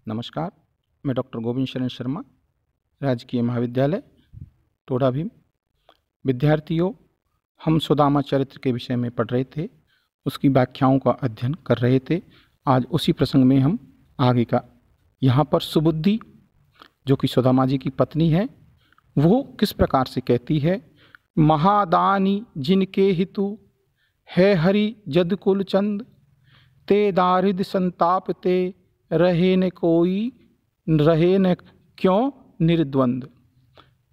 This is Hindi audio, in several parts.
नमस्कार, मैं डॉक्टर गोविंद शरण शर्मा, राजकीय महाविद्यालय टोडा भीम। विद्यार्थियों, हम सुदामा चरित्र के विषय में पढ़ रहे थे, उसकी व्याख्याओं का अध्ययन कर रहे थे। आज उसी प्रसंग में हम आगे का, यहाँ पर सुबुद्धि जो कि सुदामा जी की पत्नी है, वो किस प्रकार से कहती है, महादानी जिनके हितु है हरि जद कुल चंद, ते दारिद संताप ते रहे न कोई रहे न क्यों निर्द्वंद।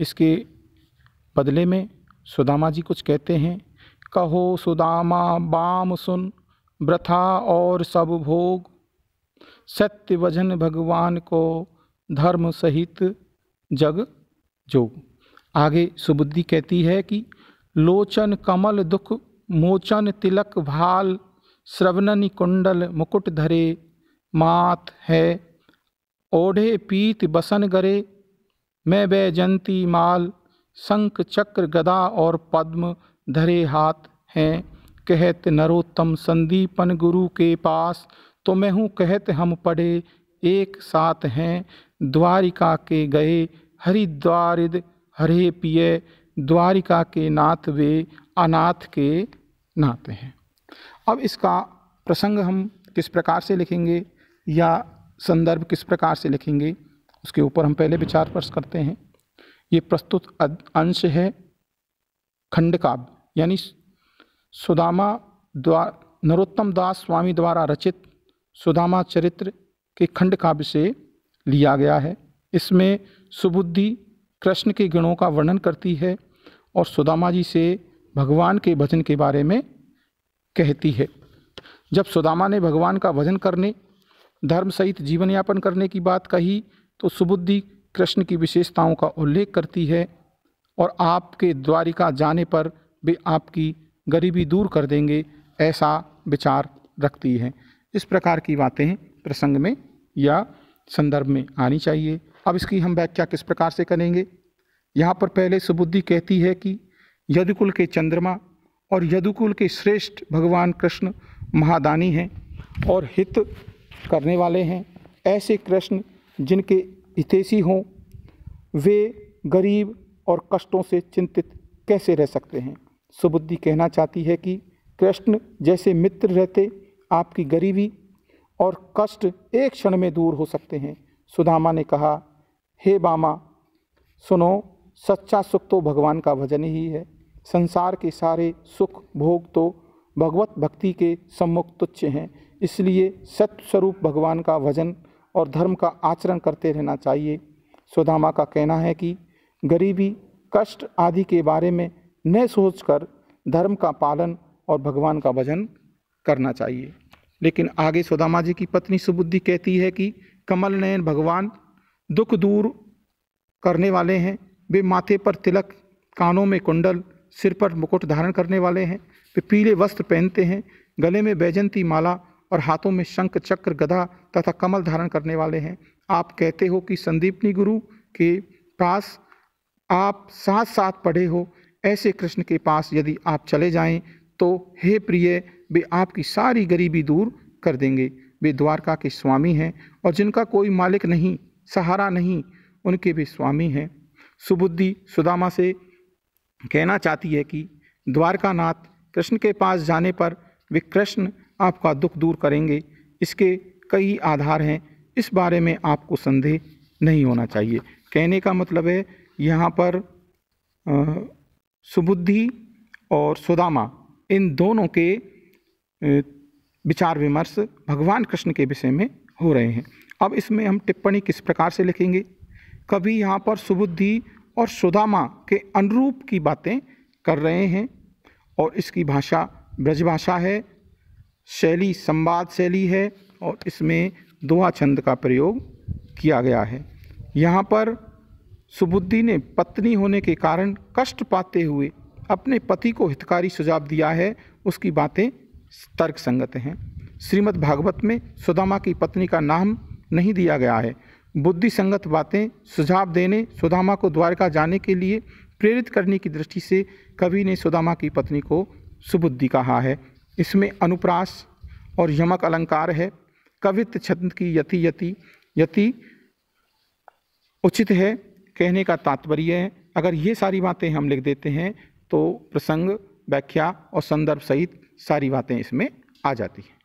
इसके बदले में सुदामा जी कुछ कहते हैं, कहो सुदामा बाम सुन वृथा और सब भोग, सत्य वजन भगवान को धर्म सहित जग जोग। आगे सुबुद्धि कहती है कि लोचन कमल दुख मोचन तिलक भाल, श्रवणनि कुंडल मुकुट धरे, मात है ओढ़े पीत बसन गरे, मैं बैजंती माल, शंख चक्र गदा और पद्म धरे हाथ हैं। कहत नरोत्तम संदीपन गुरु के पास, तो मैं हूँ कहत हम पढ़े एक साथ हैं। द्वारिका के गए हरिद्वारिद हरे पिए, द्वारिका के नाथ वे अनाथ के नाथ हैं। अब इसका प्रसंग हम किस प्रकार से लिखेंगे या संदर्भ किस प्रकार से लिखेंगे, उसके ऊपर हम पहले विचार वर्ष करते हैं। ये प्रस्तुत अंश है खंड काव्य, यानी सुदामा नरोत्तम दास स्वामी द्वारा रचित सुदामा चरित्र के खंड काव्य से लिया गया है। इसमें सुबुद्धि कृष्ण के गुणों का वर्णन करती है और सुदामा जी से भगवान के भजन के बारे में कहती है। जब सुदामा ने भगवान का भजन करने, धर्म सहित जीवन यापन करने की बात कही, तो सुबुद्धि कृष्ण की विशेषताओं का उल्लेख करती है और आपके द्वारिका जाने पर वे आपकी गरीबी दूर कर देंगे, ऐसा विचार रखती है। इस प्रकार की बातें प्रसंग में या संदर्भ में आनी चाहिए। अब इसकी हम व्याख्या किस प्रकार से करेंगे। यहाँ पर पहले सुबुद्धि कहती है कि यदुकुल के चंद्रमा और यदुकुल के श्रेष्ठ भगवान कृष्ण महादानी हैं और हित करने वाले हैं। ऐसे कृष्ण जिनके हितैषी हों, वे गरीब और कष्टों से चिंतित कैसे रह सकते हैं। सुबुद्धि कहना चाहती है कि कृष्ण जैसे मित्र रहते आपकी गरीबी और कष्ट एक क्षण में दूर हो सकते हैं। सुदामा ने कहा, हे बामा सुनो, सच्चा सुख तो भगवान का भजन ही है। संसार के सारे सुख भोग तो भगवत भक्ति के सम्मुख तुच्छ हैं। इसलिए सत्य स्वरूप भगवान का भजन और धर्म का आचरण करते रहना चाहिए। सुदामा का कहना है कि गरीबी कष्ट आदि के बारे में न सोचकर धर्म का पालन और भगवान का भजन करना चाहिए। लेकिन आगे सुदामा जी की पत्नी सुबुद्धि कहती है कि कमल नयन भगवान दुख दूर करने वाले हैं। वे माथे पर तिलक, कानों में कुंडल, सिर पर मुकुट धारण करने वाले हैं। वे पीले वस्त्र पहनते हैं, गले में बैजंती माला और हाथों में शंख चक्र गदा तथा कमल धारण करने वाले हैं। आप कहते हो कि संदीपनी गुरु के पास आप साथ साथ पढ़े हो। ऐसे कृष्ण के पास यदि आप चले जाएं तो हे प्रिय, वे आपकी सारी गरीबी दूर कर देंगे। वे द्वारका के स्वामी हैं और जिनका कोई मालिक नहीं, सहारा नहीं, उनके भी स्वामी हैं। सुबुद्धि सुदामा से कहना चाहती है कि द्वारकानाथ कृष्ण के पास जाने पर वे कृष्ण आपका दुख दूर करेंगे। इसके कई आधार हैं, इस बारे में आपको संदेह नहीं होना चाहिए। कहने का मतलब है यहाँ पर सुबुद्धि और सुदामा इन दोनों के विचार विमर्श भगवान कृष्ण के विषय में हो रहे हैं। अब इसमें हम टिप्पणी किस प्रकार से लिखेंगे। कभी यहाँ पर सुबुद्धि और सुदामा के अनुरूप की बातें कर रहे हैं और इसकी भाषा ब्रजभाषा है, शैली संवाद शैली है और इसमें दोहा छंद का प्रयोग किया गया है। यहाँ पर सुबुद्धि ने पत्नी होने के कारण कष्ट पाते हुए अपने पति को हितकारी सुझाव दिया है, उसकी बातें तर्क संगत हैं। श्रीमद् भागवत में सुदामा की पत्नी का नाम नहीं दिया गया है। बुद्धि संगत बातें सुझाव देने, सुदामा को द्वारका जाने के लिए प्रेरित करने की दृष्टि से कवि ने सुदामा की पत्नी को सुबुद्धि कहा है। इसमें अनुप्रास और यमक अलंकार है। कवित्व छंद की यति यति यति उचित है, कहने का तात्पर्य है। अगर ये सारी बातें हम लिख देते हैं तो प्रसंग, व्याख्या और संदर्भ सहित सारी बातें इसमें आ जाती हैं।